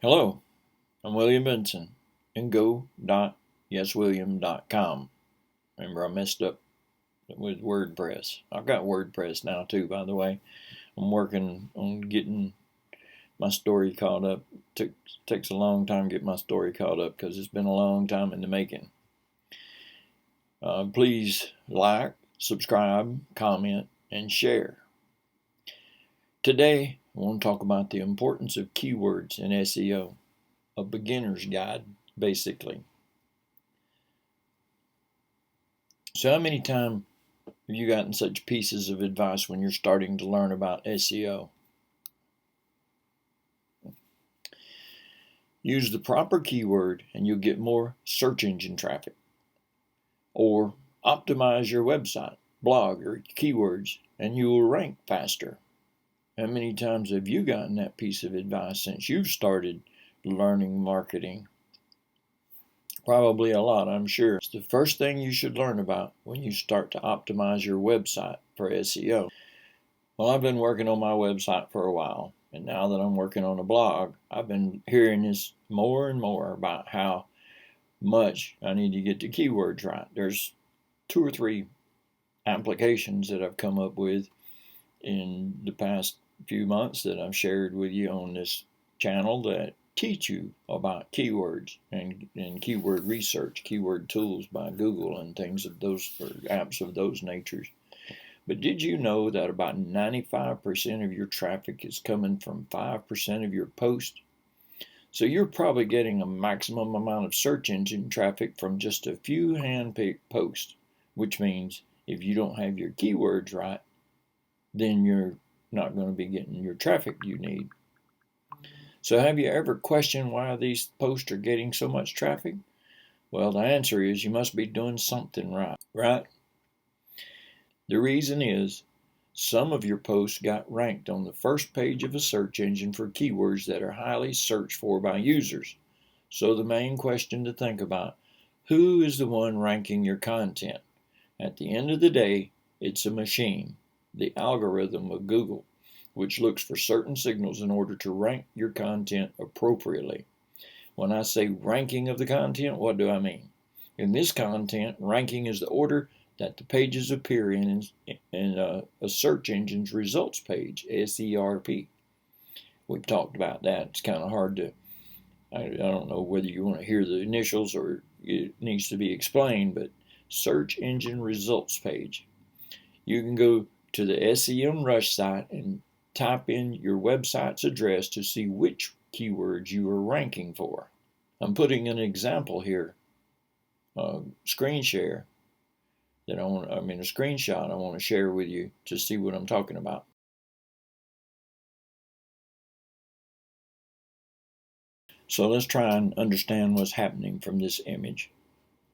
Hello, I'm William Vinson and go.yeswilliam.com. Remember, I messed up with WordPress. I've got WordPress now too, by the way. I'm working on getting my story caught up. Takes a long time to get my story caught up because it's been a long time in the making. Please like, subscribe, comment, and share. Today, I want to talk about the importance of keywords in SEO. A beginner's guide, basically. So how many times have you gotten such pieces of advice when you're starting to learn about SEO? Use the proper keyword and you'll get more search engine traffic. Or optimize your website, blog, or keywords and you will rank faster. How many times have you gotten that piece of advice since you've started learning marketing? Probably a lot, I'm sure. It's the first thing you should learn about when you start to optimize your website for SEO. Well, I've been working on my website for a while, and now that I'm working on a blog, I've been hearing this more and more about how much I need to get the keywords right. There's 2 or 3 applications that I've come up with in the past few months that I've shared with you on this channel that teach you about keywords and keyword research, keyword tools by Google and things of those, or apps of those natures. But did you know that about 95% of your traffic is coming from 5% of your posts? So you're probably getting a maximum amount of search engine traffic from just a few hand-picked posts, which means if you don't have your keywords right, then you're not going to be getting your traffic you need. So have you ever questioned why these posts are getting so much traffic? Well, the answer is you must be doing something right? The reason is some of your posts got ranked on the first page of a search engine for keywords that are highly searched for by users. So the main question to think about, who is the one ranking your content? At the end of the day, it's a machine, the algorithm of Google, which looks for certain signals in order to rank your content appropriately. When I say ranking of the content, what do I mean? In this content, ranking is the order that the pages appear in a search engine's results page, SERP. We've talked about that. It's kind of hard to, I don't know whether you want to hear the initials or it needs to be explained, but search engine results page. You can go to the SEMrush site and type in your website's address to see which keywords you are ranking for. I'm putting an example here, screen share, that a screenshot I want to share with you to see what I'm talking about. So let's try and understand what's happening from this image.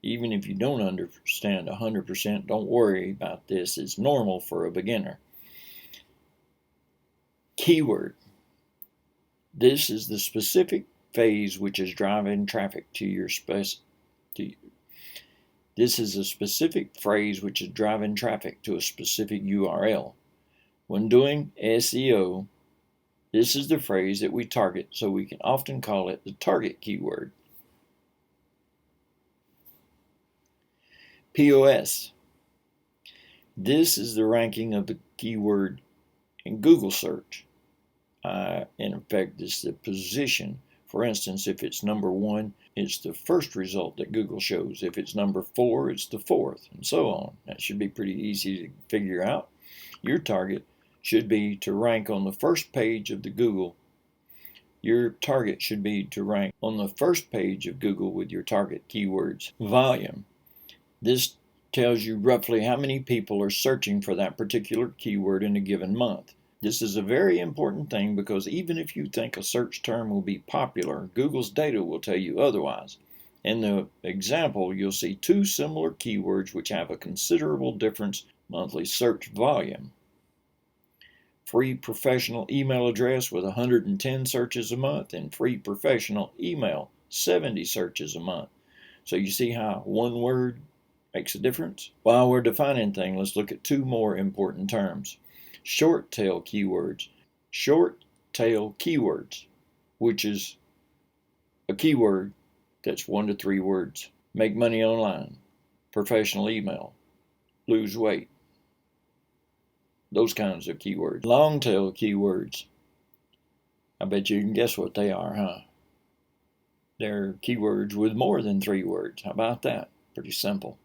Even if you don't understand 100%, don't worry about this. It's normal for a beginner. Keyword. This is the specific phase which is driving traffic to your This is a specific phrase which is driving traffic to a specific URL. When doing SEO, this is the phrase that we target, so we can often call it the target keyword. POS. This is the ranking of the keyword in Google search. In effect, it's the position. For instance, if it's number 1, it's the first result that Google shows. If it's number 4, it's the 4th, and so on. That should be pretty easy to figure out. Your target should be to rank on the first page of the Google. Your target should be to rank on the first page of Google with your target keywords. Volume. This tells you roughly how many people are searching for that particular keyword in a given month. This is a very important thing because even if you think a search term will be popular, Google's data will tell you otherwise. In the example, you'll see 2 similar keywords which have a considerable difference monthly search volume. Free professional email address with 110 searches a month and free professional email, 70 searches a month. So you see how one word makes a difference? While we're defining things, let's look at 2 more important terms. Short tail keywords. Short tail keywords, which is a keyword that's 1 to 3 words. Make money online, professional email, lose weight. Those kinds of keywords. Long tail keywords. I bet you can guess what they are, huh? They're keywords with more than 3 words. How about that? Pretty simple.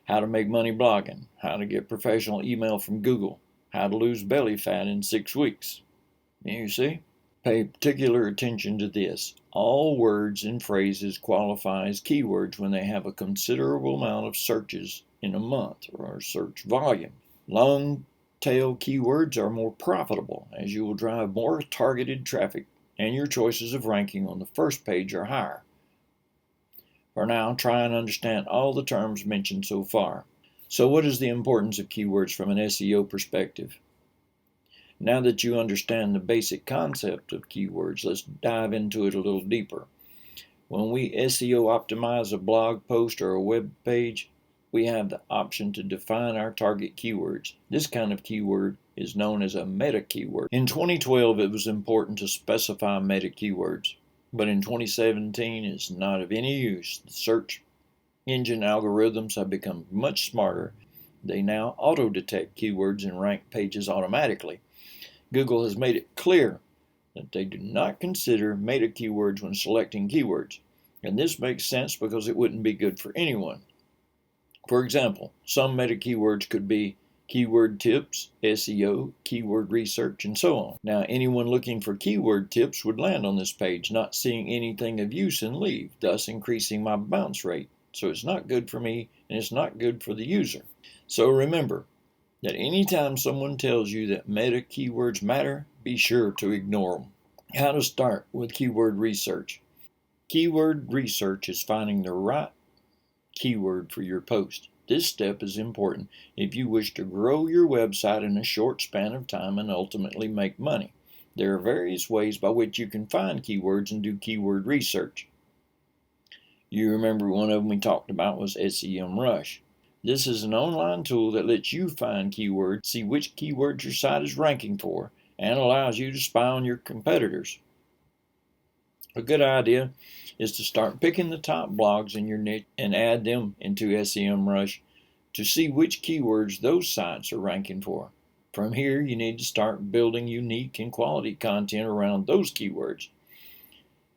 How to make money blogging. How to get professional email from Google. How to lose belly fat in 6 weeks. You see? Pay particular attention to this. All words and phrases qualify as keywords when they have a considerable amount of searches in a month or search volume. Long tail keywords are more profitable as you will drive more targeted traffic and your chances of ranking on the first page are higher. For now, try and understand all the terms mentioned so far. So what is the importance of keywords from an SEO perspective? Now that you understand the basic concept of keywords, let's dive into it a little deeper. When we SEO optimize a blog post or a web page, we have the option to define our target keywords. This kind of keyword is known as a meta keyword. In 2012, it was important to specify meta keywords, but in 2017, it's not of any use. The search engine algorithms have become much smarter. They now auto-detect keywords and rank pages automatically. Google has made it clear that they do not consider meta keywords when selecting keywords, and this makes sense because it wouldn't be good for anyone. For example, some meta keywords could be keyword tips, SEO, keyword research, and so on. Now, anyone looking for keyword tips would land on this page, not seeing anything of use and leave, thus increasing my bounce rate. So it's not good for me, and it's not good for the user. So remember that anytime someone tells you that meta keywords matter, be sure to ignore them. How to start with keyword research. Keyword research is finding the right keyword for your post. This step is important if you wish to grow your website in a short span of time and ultimately make money. There are various ways by which you can find keywords and do keyword research. You remember one of them we talked about was SEMrush. This is an online tool that lets you find keywords, see which keywords your site is ranking for, and allows you to spy on your competitors. A good idea is to start picking the top blogs in your niche and add them into SEMrush to see which keywords those sites are ranking for. From here, you need to start building unique and quality content around those keywords.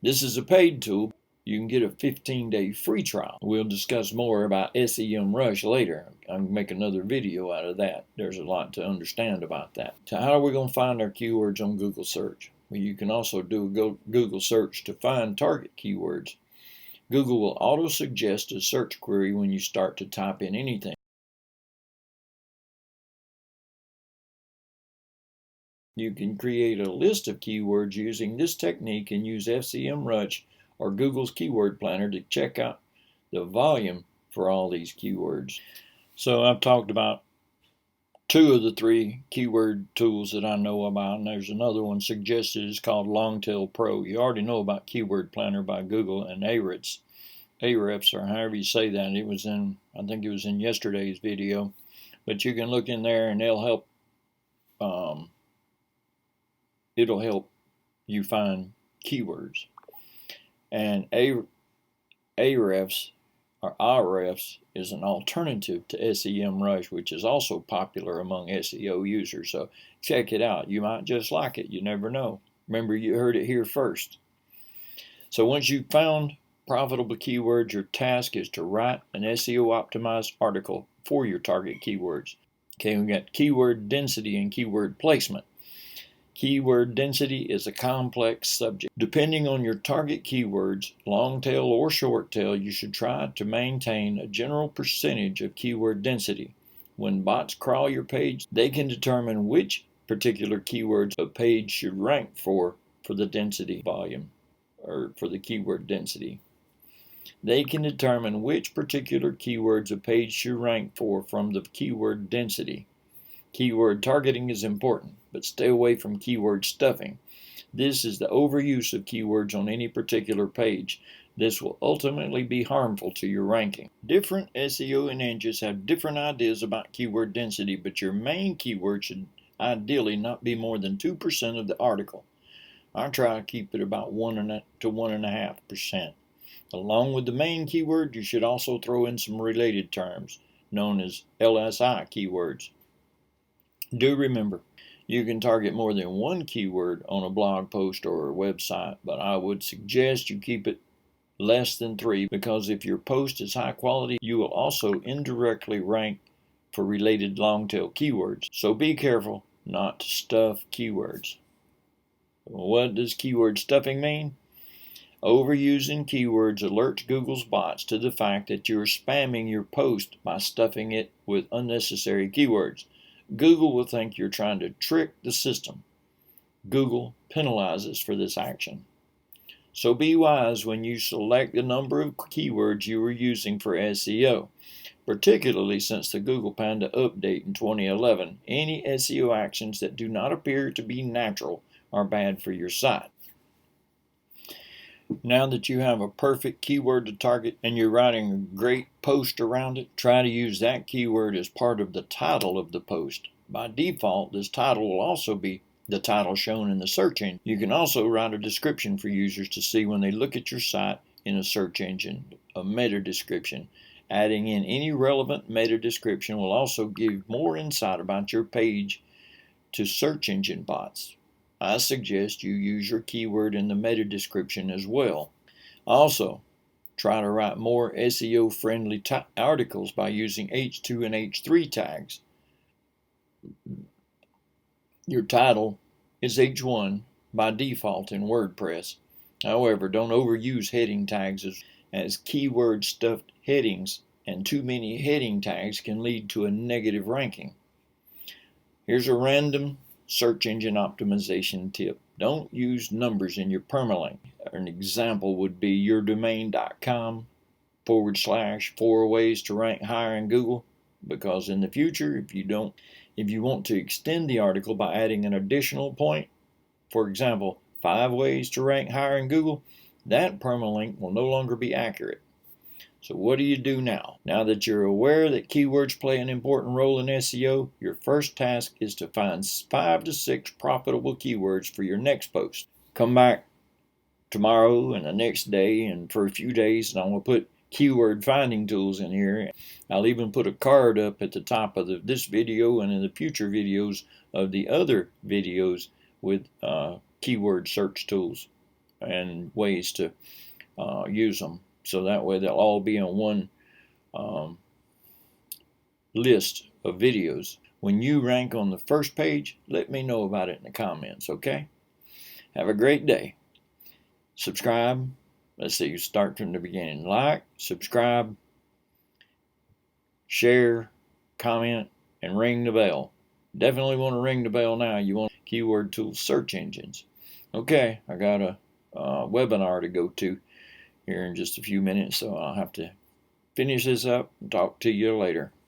This is a paid tool. You can get a 15-day free trial. We'll discuss more about SEMrush later. I'll make another video out of that. There's a lot to understand about that. So how are we going to find our keywords on Google search? Well, you can also do a Google search to find target keywords. Google will auto-suggest a search query when you start to type in anything. You can create a list of keywords using this technique and use SEMrush or Google's Keyword Planner to check out the volume for all these keywords. So I've talked about 2 of the 3 keyword tools that I know about, and there's another one suggested. It's called Longtail Pro. You already know about Keyword Planner by Google and Ahrefs, or however you say that. I think it was in yesterday's video, but you can look in there and it'll help you find keywords. And Ahrefs is an alternative to SEMrush, which is also popular among SEO users. So check it out. You might just like it. You never know. Remember, you heard it here first. So once you've found profitable keywords, your task is to write an SEO optimized article for your target keywords. Okay, we got keyword density and keyword placement. Keyword density is a complex subject. Depending on your target keywords, long tail or short tail, you should try to maintain a general percentage of keyword density. When bots crawl your page, they can determine which particular keywords a page should rank for the density volume, or for the keyword density. They can determine which particular keywords a page should rank for from the keyword density. Keyword targeting is important, but stay away from keyword stuffing. This is the overuse of keywords on any particular page. This will ultimately be harmful to your ranking. Different SEO ninjas have different ideas about keyword density, but your main keyword should ideally not be more than 2% of the article. I try to keep it about 1 to 1.5%. Along with the main keyword, you should also throw in some related terms, known as LSI keywords. Do remember, you can target more than one keyword on a blog post or a website, but I would suggest you keep it less than 3, because if your post is high quality, you will also indirectly rank for related long tail keywords. So be careful not to stuff keywords. What does keyword stuffing mean? Overusing keywords alerts Google's bots to the fact that you're spamming your post by stuffing it with unnecessary keywords. Google will think you're trying to trick the system. Google penalizes for this action. So be wise when you select the number of keywords you are using for SEO. Particularly since the Google Panda update in 2011, any SEO actions that do not appear to be natural are bad for your site. Now that you have a perfect keyword to target and you're writing a great post around it, try to use that keyword as part of the title of the post. By default, this title will also be the title shown in the search engine. You can also write a description for users to see when they look at your site in a search engine, a meta description. Adding in any relevant meta description will also give more insight about your page to search engine bots. I suggest you use your keyword in the meta description as well. Also, try to write more SEO friendly articles by using H2 and H3 tags. Your title is H1 by default in WordPress. However, don't overuse heading tags as keyword stuffed headings and too many heading tags can lead to a negative ranking. Here's a random search engine optimization tip. Don't use numbers in your permalink. An example would be yourdomain.com / 4 ways to rank higher in Google, because in the future, if you want to extend the article by adding an additional point, for example, 5 ways to rank higher in Google, that permalink will no longer be accurate. So what do you do now? Now that you're aware that keywords play an important role in SEO, your first task is to find 5 to 6 profitable keywords for your next post. Come back tomorrow and the next day and for a few days, and I'm going to put keyword finding tools in here. I'll even put a card up at the top of this video and in the future videos of the other videos with keyword search tools and ways to use them. So that way they'll all be on one list of videos. When you rank on the first page, let me know about it in the comments, okay? Have a great day. Subscribe. Let's see, start from the beginning. Like, subscribe, share, comment, and ring the bell. Definitely want to ring the bell now. You want keyword tools search engines. Okay, I got a webinar to go to here in just a few minutes, so I'll have to finish this up and talk to you later.